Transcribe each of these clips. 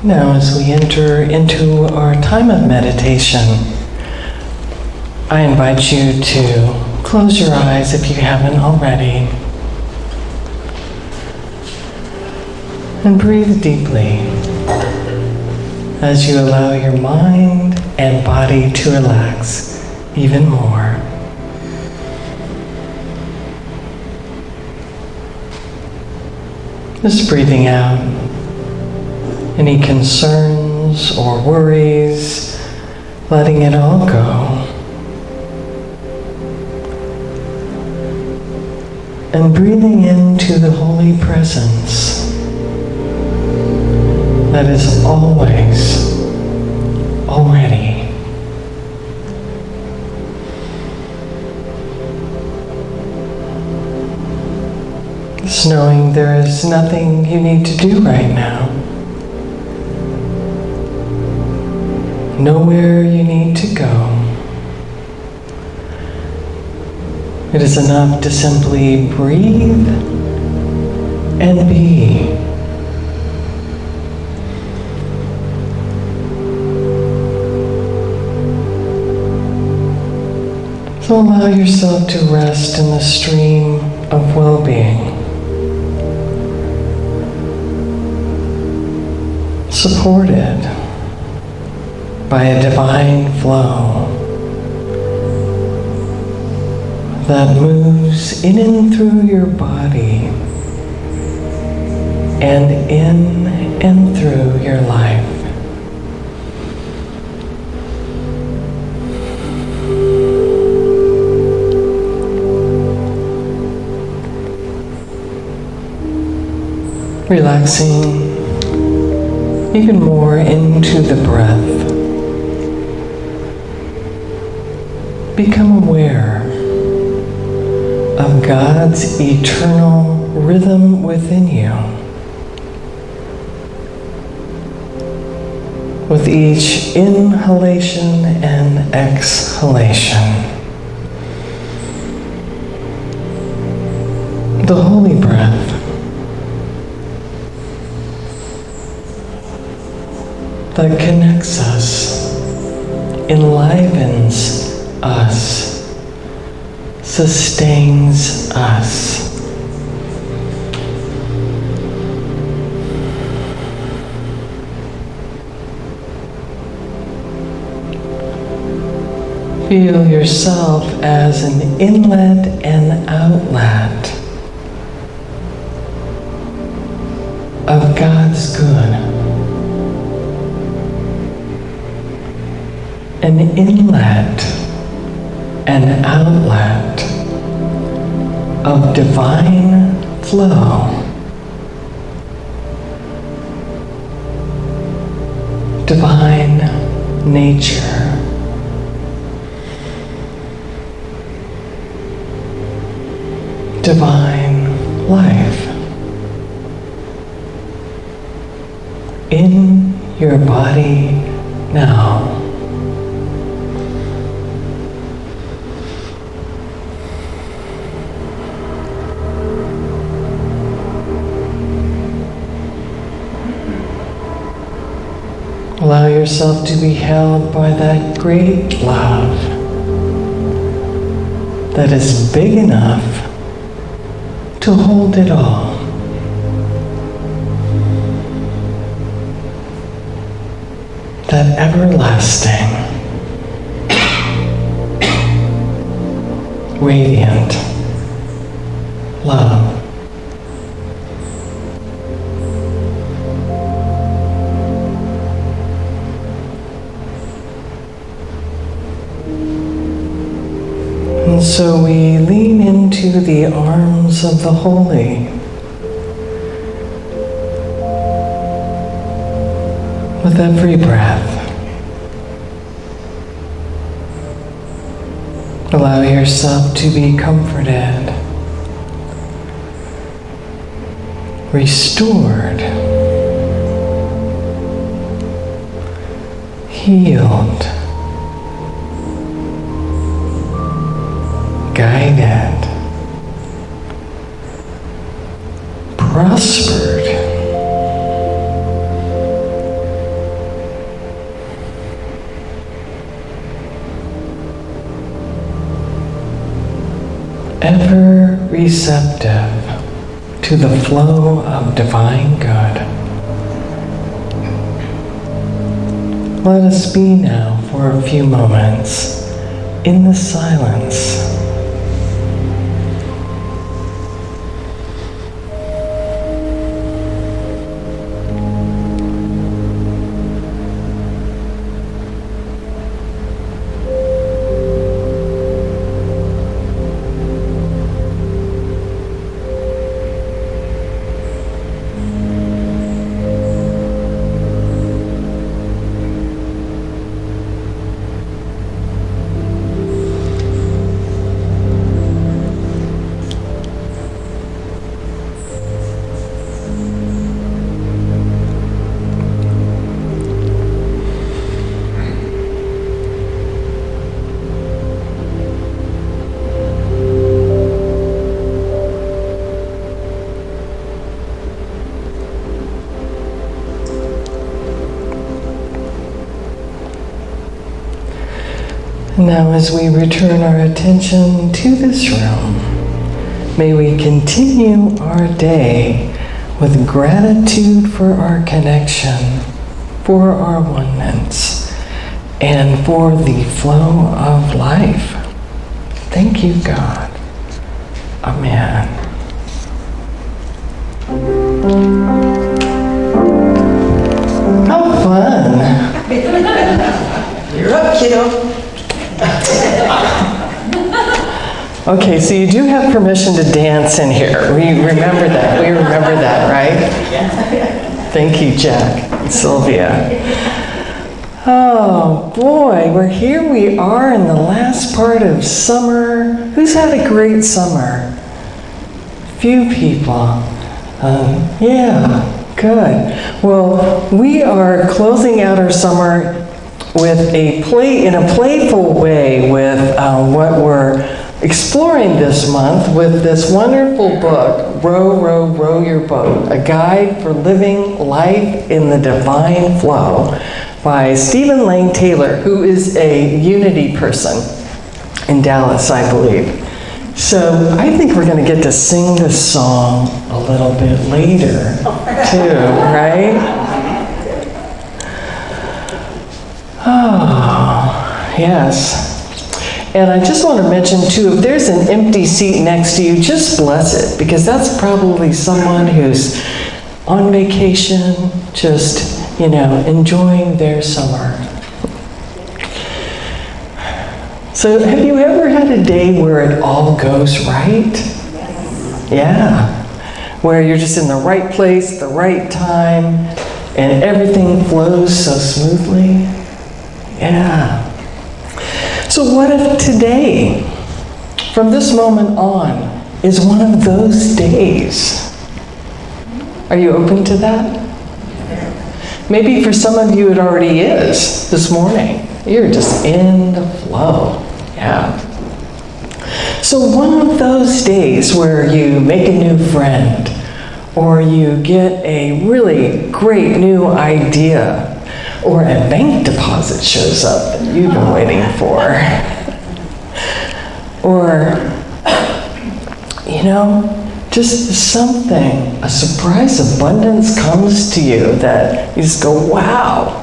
Now, as we enter into our time of meditation, I invite you to close your eyes if you haven't already, and breathe deeply as you allow your mind and body to relax even more. Just breathing out any concerns or worries, letting it all go. And breathing into the holy presence that is always already. Just knowing there is nothing you need to do right now. Nowhere you need to go. It is enough to simply breathe and be. So allow yourself to rest in the stream of well-being, supported by a divine flow that moves in and through your body and in and through your life. Relaxing even more into the breath. Become aware of God's eternal rhythm within you. With each inhalation and exhalation, the holy breath that connects us, enlivens us, sustains us. Feel yourself as an inlet and outlet of God's good. An inlet and outlet of divine flow, divine nature, divine life in your body now. Allow yourself to be held by that great love that is big enough to hold it all. That everlasting, radiant love. And so we lean into the arms of the holy. With every breath, allow yourself to be comforted, restored, healed, guided, prospered, ever receptive to the flow of divine good. Let us be now for a few moments in the silence. Now, as we return our attention to this room, may we continue our day with gratitude for our connection, for our oneness, and for the flow of life. Thank you, God. Amen. How fun. You're up, kiddo. Okay, so you do have permission to dance in here. We remember that. We remember that, right? Thank you, Jack and Sylvia. Oh, boy, here we are in the last part of summer. Who's had a great summer? Few people. Yeah, good. Well, we are closing out our summer with in a playful way with what we're exploring this month with this wonderful book, Row, Row, Row Your Boat, A Guide for Living Life in the Divine Flow by Stephen Lane Taylor, who is a Unity person in Dallas, I believe. So I think we're going to get to sing this song a little bit later, too, right? Oh, yes. And I just want to mention, too, if there's an empty seat next to you, just bless it, because that's probably someone who's on vacation, just, enjoying their summer. So have you ever had a day where it all goes right? Yeah. Where you're just in the right place, the right time, and everything flows so smoothly? Yeah. So what if today, from this moment on, is one of those days? Are you open to that? Maybe for some of you it already is this morning. You're just in the flow. Yeah. So one of those days where you make a new friend, or you get a really great new idea, or a bank deposit shows up that you've been waiting for. Or, just something, a surprise abundance comes to you that you just go, wow.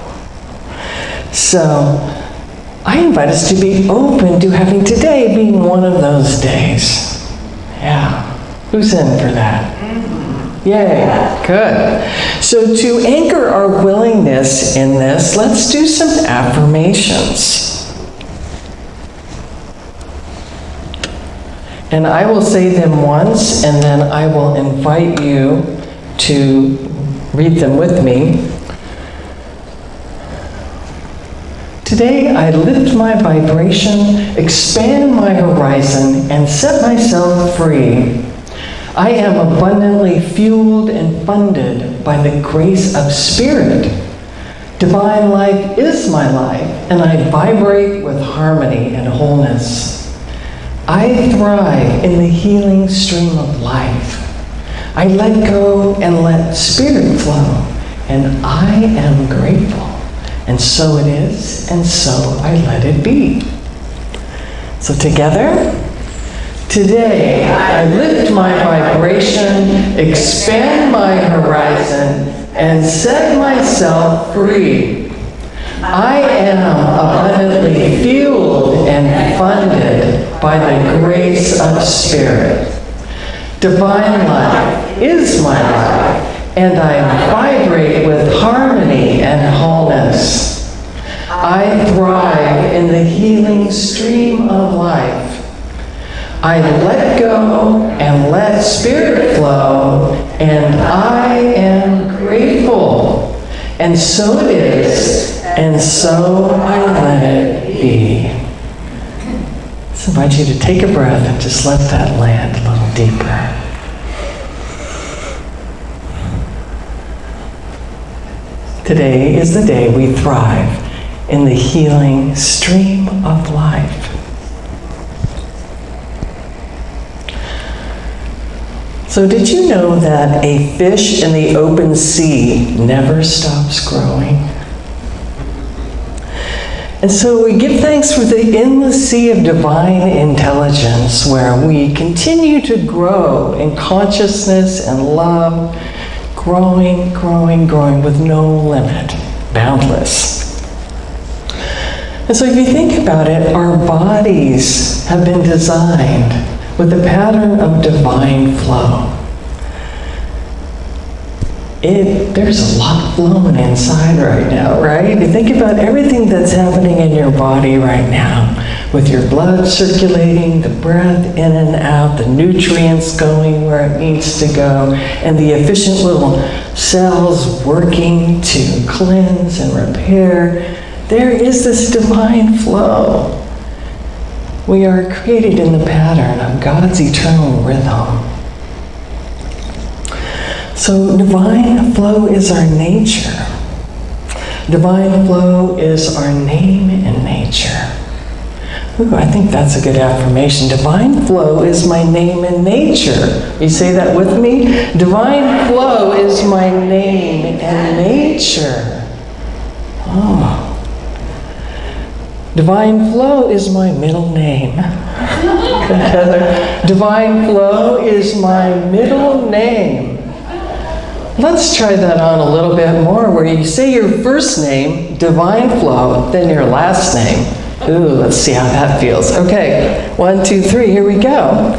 So I invite us to be open to having today being one of those days. Yeah. Who's in for that? Yay, good. So to anchor our willingness in this, let's do some affirmations. And I will say them once, and then I will invite you to read them with me. Today, I lift my vibration, expand my horizon, and set myself free. I am abundantly fueled and funded by the grace of Spirit. Divine life is my life, and I vibrate with harmony and wholeness. I thrive in the healing stream of life. I let go and let Spirit flow, and I am grateful. And so it is, and so I let it be. So together, Today, I lift my vibration, expand my horizon, and set myself free. I am abundantly fueled and funded by the grace of Spirit. Divine life is my life, and I vibrate with harmony and wholeness. I thrive in the healing stream of life. I let go and let Spirit flow, and I am grateful. And so it is, and so I let it be. So I invite you to take a breath and just let that land a little deeper. Today is the day we thrive in the healing stream of life. So did you know that a fish in the open sea never stops growing? And so we give thanks for the endless sea of divine intelligence where we continue to grow in consciousness and love, growing with no limit, boundless. And so if you think about it, our bodies have been designed with a pattern of divine flow. There's a lot flowing inside right now, right? You think about everything that's happening in your body right now, with your blood circulating, the breath in and out, the nutrients going where it needs to go, and the efficient little cells working to cleanse and repair. There is this divine flow. We are created in the pattern of God's eternal rhythm. So divine flow is our nature. Divine flow is our name in nature. Ooh, I think that's a good affirmation. Divine flow is my name in nature. You say that with me? Divine flow is my name in nature. Oh. Divine flow is my middle name. Divine flow is my middle name. Let's try that on a little bit more, where you say your first name, divine flow, then your last name. Ooh, let's see how that feels. Okay, 1, 2, 3, here we go.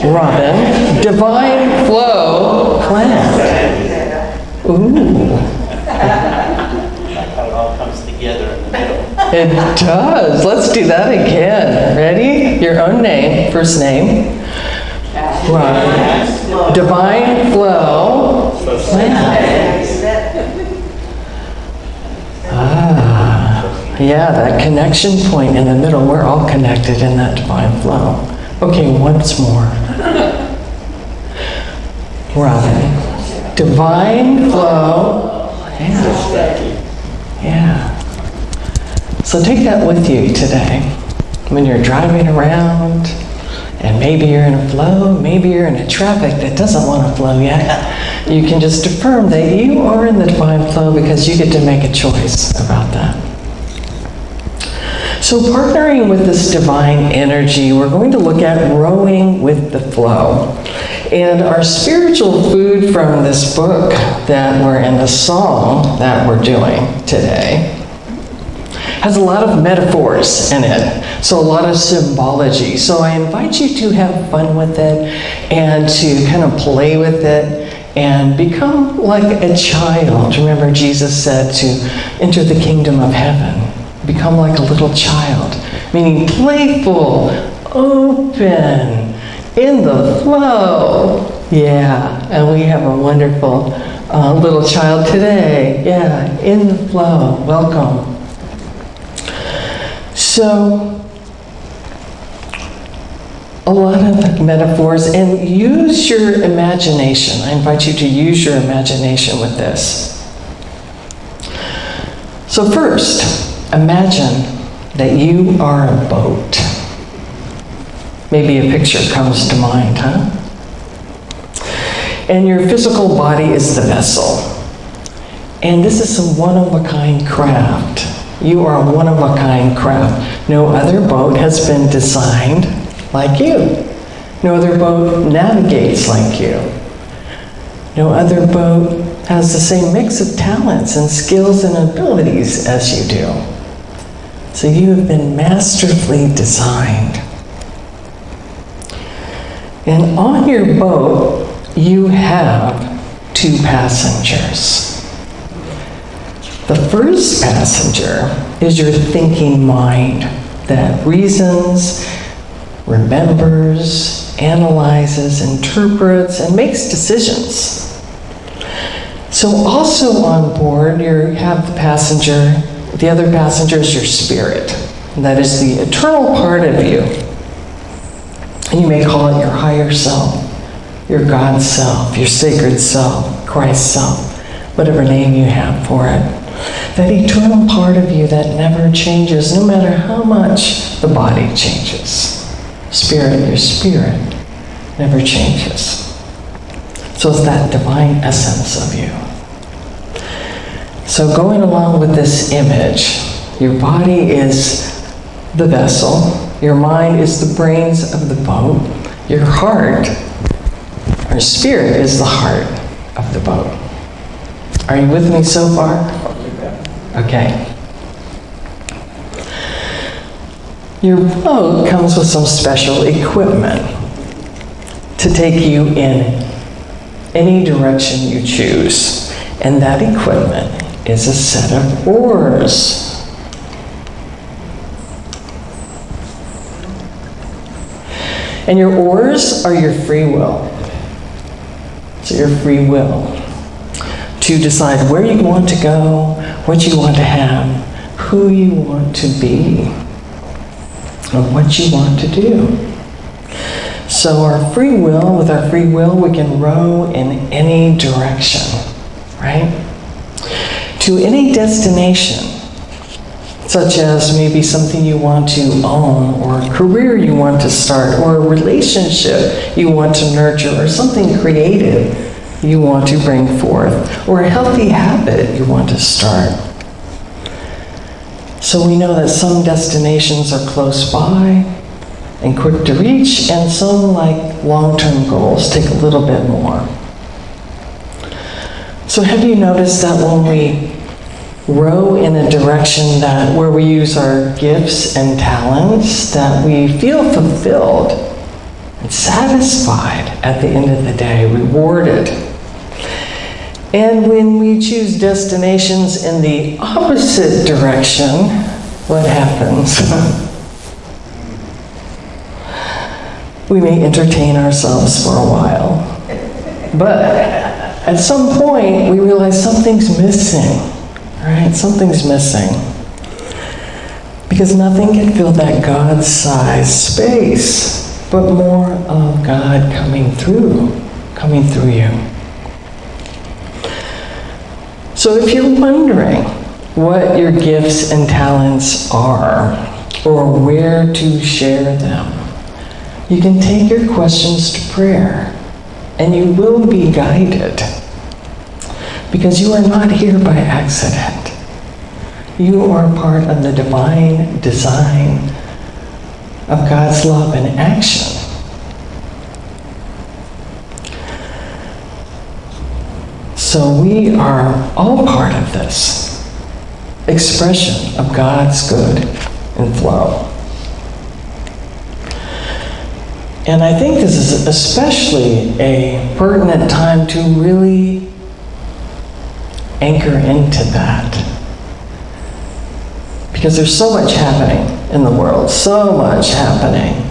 Robyn, divine flow, Plante. Ooh. How it all comes together in the middle. It does. Let's do that again. Ready? Your own name, first name. Robyn. Divine flow. Yeah, that connection point in the middle. We're all connected in that divine flow. Okay, once more. Robyn. Divine flow. Yeah. So take that with you today. When you're driving around, and maybe you're in a flow, maybe you're in a traffic that doesn't want to flow yet, you can just affirm that you are in the divine flow because you get to make a choice about that. So partnering with this divine energy, we're going to look at rowing with the flow. And our spiritual food from this book that we're in, the song that we're doing today, has a lot of metaphors in it, so a lot of symbology. So I invite you to have fun with it and to kind of play with it and become like a child. Remember, Jesus said to enter the kingdom of heaven. Become like a little child, meaning playful, open, in the flow. Yeah, and we have a wonderful little child today. Yeah, in the flow. Welcome. So, a lot of metaphors, and use your imagination. I invite you to use your imagination with this. So first, imagine that you are a boat. Maybe a picture comes to mind, huh? And your physical body is the vessel. And this is a one-of-a-kind craft. You are a one-of-a-kind craft. No other boat has been designed like you. No other boat navigates like you. No other boat has the same mix of talents and skills and abilities as you do. So you have been masterfully designed. And on your boat, you have 2 passengers. The first passenger is your thinking mind that reasons, remembers, analyzes, interprets, and makes decisions. So also on board, you have the other passenger is your spirit. And that is the eternal part of you. And you may call it your higher self, your God self, your sacred self, Christ self, whatever name you have for it. That eternal part of you that never changes, no matter how much the body changes. Spirit, your spirit, never changes. So it's that divine essence of you. So going along with this image, your body is the vessel, your mind is the brains of the boat, your heart, or spirit is the heart of the boat. Are you with me so far? Okay. Your boat comes with some special equipment to take you in any direction you choose. And that equipment is a set of oars. And your oars are your free will. So your free will to decide where you want to go, what you want to have, who you want to be, or what you want to do. So with our free will, we can row in any direction, right? To any destination, such as maybe something you want to own, or a career you want to start, or a relationship you want to nurture, or something creative you want to bring forth, or a healthy habit you want to start. So we know that some destinations are close by and quick to reach, and some, like long-term goals, take a little bit more. So have you noticed that when we row in a direction where we use our gifts and talents, that we feel fulfilled and satisfied at the end of the day, rewarded? And when we choose destinations in the opposite direction, what happens? We may entertain ourselves for a while, but at some point we realize something's missing, right? Something's missing. Because nothing can fill that God-sized space, but more of God coming through you. So if you're wondering what your gifts and talents are, or where to share them, you can take your questions to prayer, and you will be guided. Because you are not here by accident. You are part of the divine design of God's love in action. So we are all part of this expression of God's good and flow. And I think this is especially a pertinent time to really anchor into that. Because there's so much happening in the world, so much happening.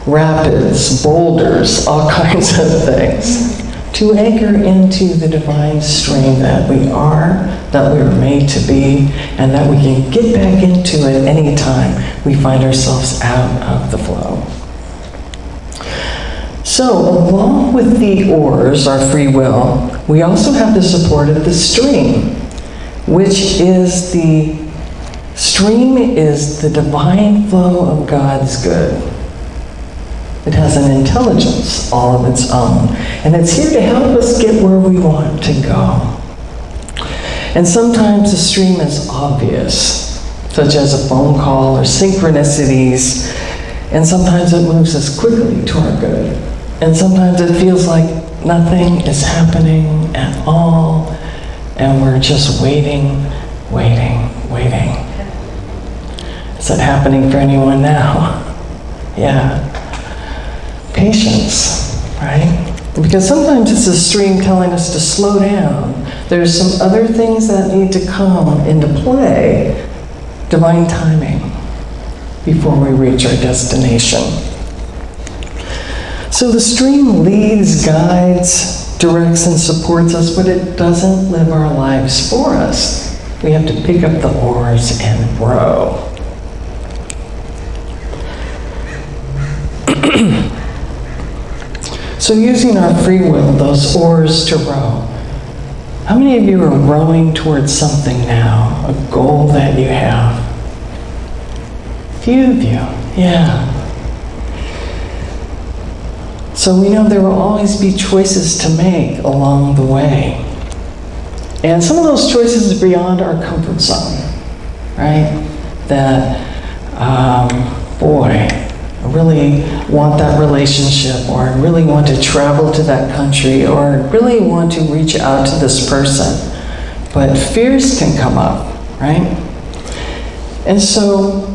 Rapids, boulders, all kinds of things. To anchor into the divine stream that we are, that we were made to be, and that we can get back into it any time we find ourselves out of the flow. So, along with the oars, our free will, we also have the support of the stream, which is the divine flow of God's good. It has an intelligence all of its own, and it's here to help us get where we want to go. And sometimes the stream is obvious, such as a phone call or synchronicities, And sometimes it moves us quickly to our good. And sometimes it feels like nothing is happening at all, and we're just waiting. Is that happening for anyone now? Yeah. Patience, right? Because sometimes it's the stream telling us to slow down. There's some other things that need to come into play, divine timing, before we reach our destination. So the stream leads, guides, directs, and supports us, but it doesn't live our lives for us. We have to pick up the oars and row. So using our free will, those oars to row. How many of you are rowing towards something now, a goal that you have? Few of you, yeah. So we know there will always be choices to make along the way. And some of those choices are beyond our comfort zone, right? That, boy, I really want that relationship, or I really want to travel to that country, or I really want to reach out to this person. But fears can come up, right? And so,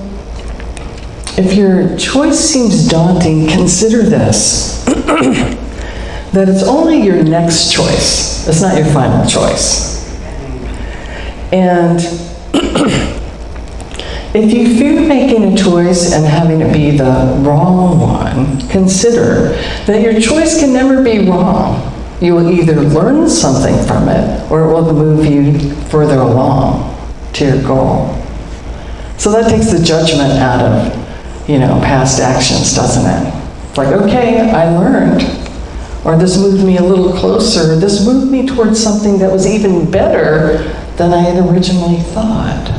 if your choice seems daunting, consider this, that it's only your next choice. It's not your final choice. And if you fear making a choice and having it be the wrong one, consider that your choice can never be wrong. You will either learn something from it, or it will move you further along to your goal. So that takes the judgment out of, past actions, doesn't it? Like, okay, I learned. Or this moved me a little closer. This moved me towards something that was even better than I had originally thought.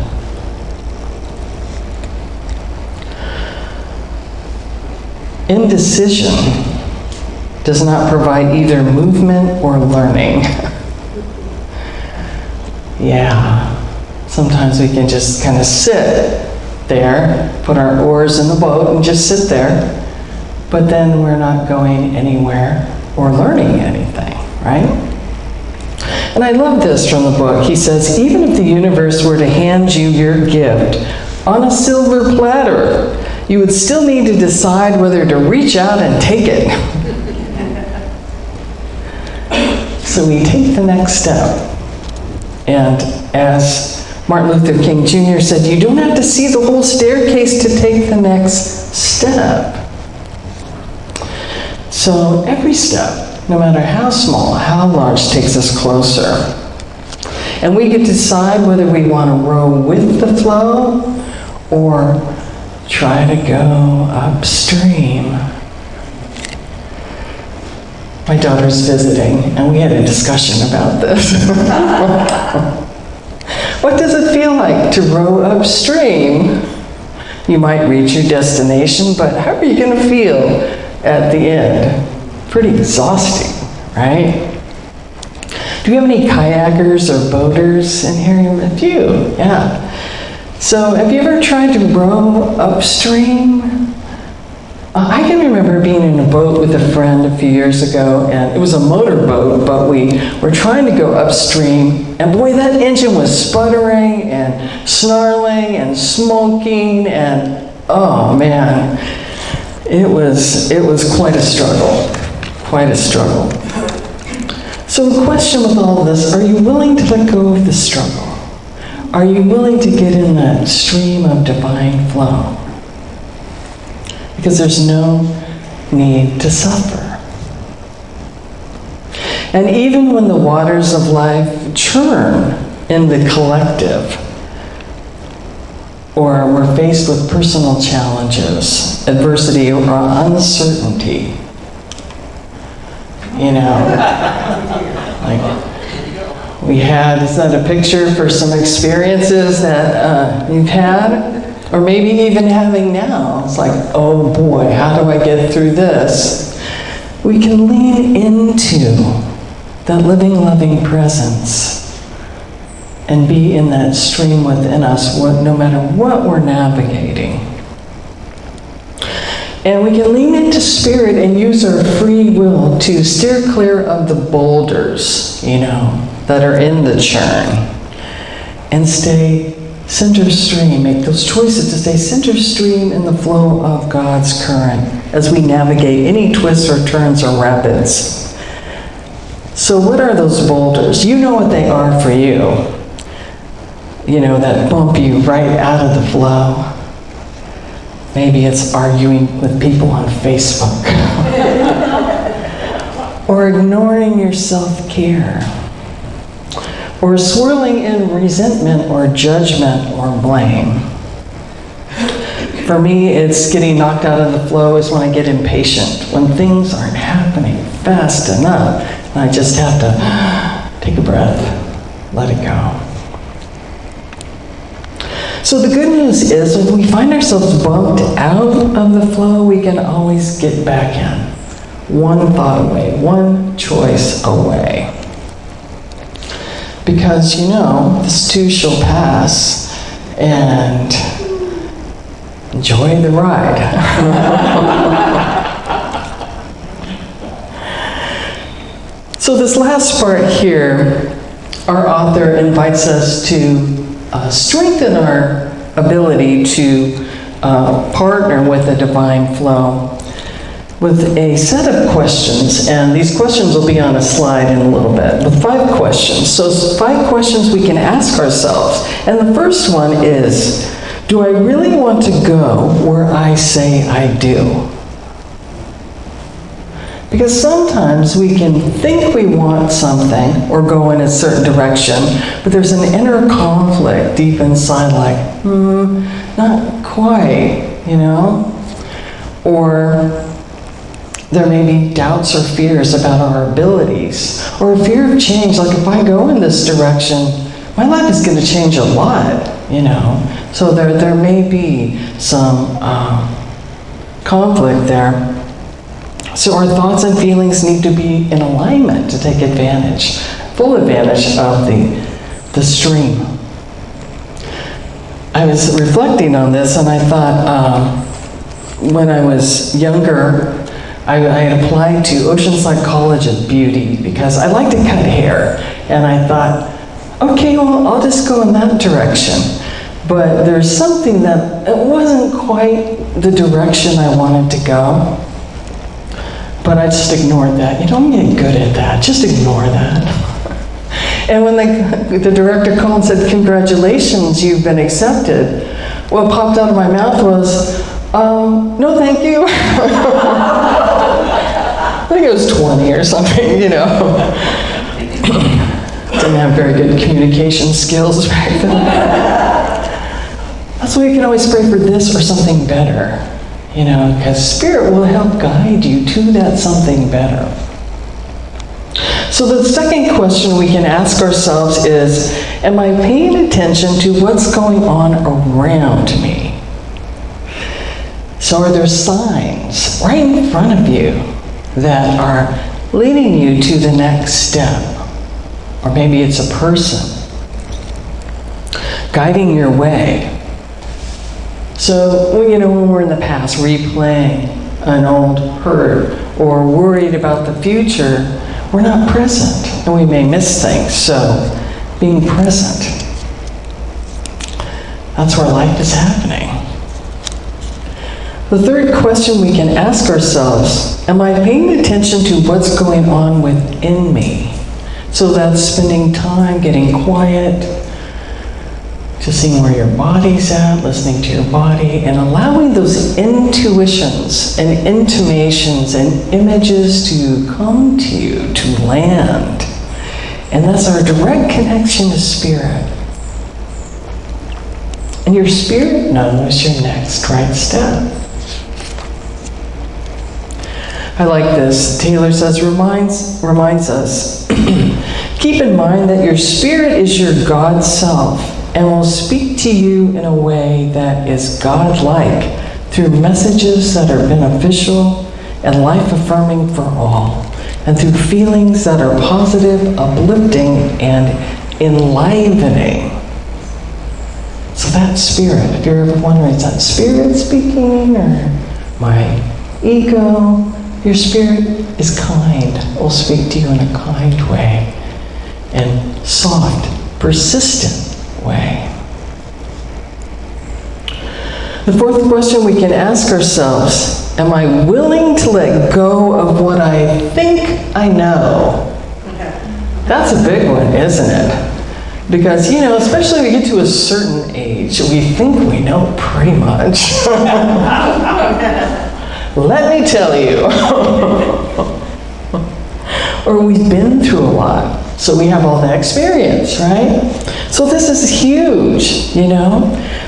Indecision does not provide either movement or learning. Yeah, sometimes we can just kind of sit there, put our oars in the boat and just sit there, but then we're not going anywhere or learning anything, right? And I love this from the book. He says, even if the universe were to hand you your gift on a silver platter, you would still need to decide whether to reach out and take it. So we take the next step. And as Martin Luther King Jr. said, you don't have to see the whole staircase to take the next step. So every step, no matter how small, how large, takes us closer. And we get to decide whether we want to row with the flow or try to go upstream. My daughter's visiting, and we had a discussion about this. What does it feel like to row upstream? You might reach your destination, but how are you going to feel at the end? Pretty exhausting, right? Do we have any kayakers or boaters in here? A few, yeah. So have you ever tried to row upstream? I can remember being in a boat with a friend a few years ago, and it was a motorboat, but we were trying to go upstream, and boy, that engine was sputtering and snarling and smoking, and oh man, it was quite a struggle, quite a struggle. So the question with all of this, are you willing to let go of the struggle? Are you willing to get in that stream of divine flow? Because there's no need to suffer. And even when the waters of life churn in the collective, or we're faced with personal challenges, adversity, or uncertainty, like we had, is that a picture for some experiences that you've had? Or maybe even having now. It's like, oh boy, how do I get through this? We can lean into that living, loving presence and be in that stream within us, no matter what we're navigating. And we can lean into Spirit and use our free will to steer clear of the boulders, that are in the churn. And stay center stream. Make those choices to stay center stream in the flow of God's current as we navigate any twists or turns or rapids. So what are those boulders? You know what they are for you. That bump you right out of the flow. Maybe it's arguing with people on Facebook. Or ignoring your self-care. Or swirling in resentment or judgment or blame. For me, it's getting knocked out of the flow is when I get impatient, when things aren't happening fast enough, and I just have to take a breath, let it go. So the good news is, if we find ourselves bumped out of the flow, we can always get back in. One thought away, one choice away. Because this too shall pass, and enjoy the ride. So this last part here, our author invites us to strengthen our ability to partner with the divine flow with a set of questions, and these questions will be on a slide in a little bit, with 5 questions. So 5 questions we can ask ourselves. And the first one is, do I really want to go where I say I do? Because sometimes we can think we want something or go in a certain direction, but there's an inner conflict deep inside like, not quite, Or there may be doubts or fears about our abilities, or a fear of change, like if I go in this direction, my life is going to change a lot, So there may be some conflict there. So our thoughts and feelings need to be in alignment to take advantage, full advantage of the stream. I was reflecting on this, and I thought when I was younger, I had applied to Oceanside College of Beauty because I like to cut hair. And I thought, okay, well, I'll just go in that direction. But there's something that it wasn't quite the direction I wanted to go. But I just ignored that. I'm getting good at that. Just ignore that. And when the director called and said, congratulations, you've been accepted, what popped out of my mouth was, no thank you. I think it was 20 or something, Didn't have very good communication skills back then. That's why you can always pray for this or something better, because Spirit will help guide you to that something better. So the second question we can ask ourselves is, am I paying attention to what's going on around me? So are there signs right in front of you that are leading you to the next step? Or maybe it's a person guiding your way. So, when we're in the past replaying an old hurt or worried about the future, we're not present and we may miss things. So, being present, that's where life is happening. The third question we can ask ourselves, am I paying attention to what's going on within me? So that's spending time getting quiet, just seeing where your body's at, listening to your body, and allowing those intuitions and intimations and images to come to you, to land. And that's our direct connection to Spirit. And your Spirit knows your next right step. I like this. Taylor says, reminds us, keep in mind that your Spirit is your God self and will speak to you in a way that is God-like through messages that are beneficial and life-affirming for all, and through feelings that are positive, uplifting, and enlivening. So that Spirit, if you're ever wondering, is that Spirit speaking or my ego. Your spirit is kind, will speak to you in a kind way, and soft, persistent way. The fourth question we can ask ourselves, am I willing to let go of what I think I know? That's a big one, isn't it? Because, especially when we get to a certain age, we think we know pretty much. Let me tell you. Or we've been through a lot, so we have all that experience, right? So this is huge,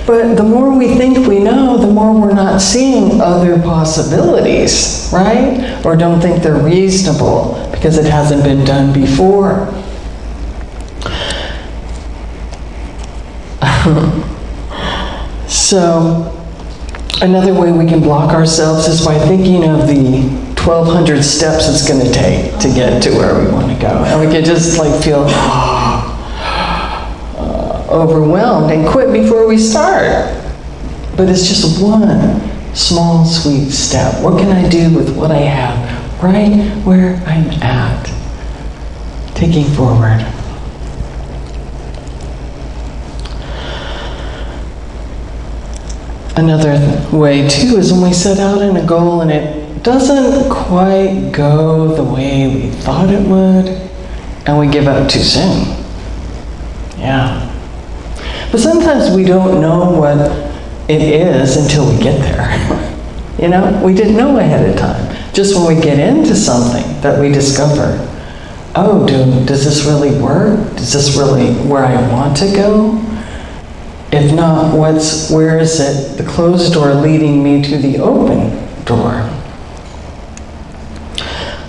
But the more we think we know, the more we're not seeing other possibilities, right? Or don't think they're reasonable because it hasn't been done before. So, another way we can block ourselves is by thinking of the 1,200 steps it's going to take to get to where we want to go. And we can just feel overwhelmed and quit before we start. But it's just one small, sweet step. What can I do with what I have right where I'm at? Taking forward. Another way, too, is when we set out in a goal and it doesn't quite go the way we thought it would, and we give up too soon. Yeah. But sometimes we don't know what it is until we get there. We didn't know ahead of time. Just when we get into something that we discover, does this really work? Is this really where I want to go? If not, where is it, the closed door leading me to the open door?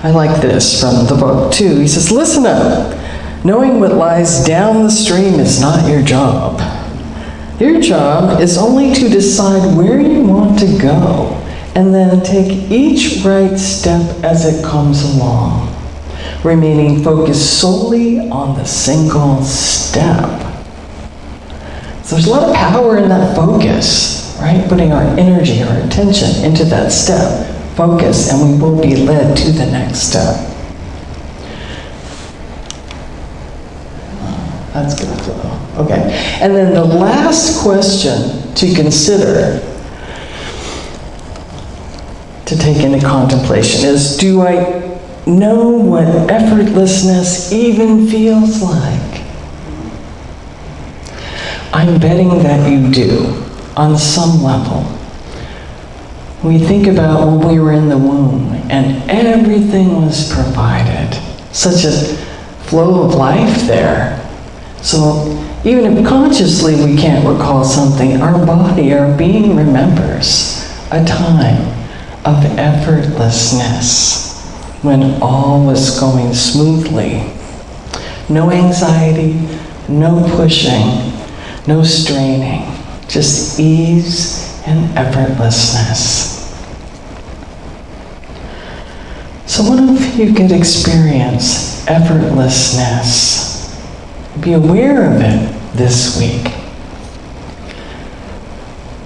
I like this from the book, too. He says, listen up. Knowing what lies down the stream is not your job. Your job is only to decide where you want to go and then take each right step as it comes along, remaining focused solely on the single step. So there's a lot of power in that focus, right? Putting our energy, our attention into that step, focus, and we will be led to the next step. That's good flow. Okay. And then the last question to consider, to take into contemplation, is do I know what effortlessness even feels like? I'm betting that you do, on some level. We think about when we were in the womb and everything was provided. Such a flow of life there. So even if consciously we can't recall something, our body, our being remembers a time of effortlessness when all was going smoothly. No anxiety, no pushing, no straining, just ease and effortlessness. So what if you could experience effortlessness? Be aware of it this week.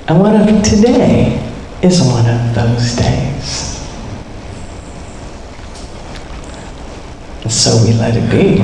And what if today is one of those days? And so we let it be.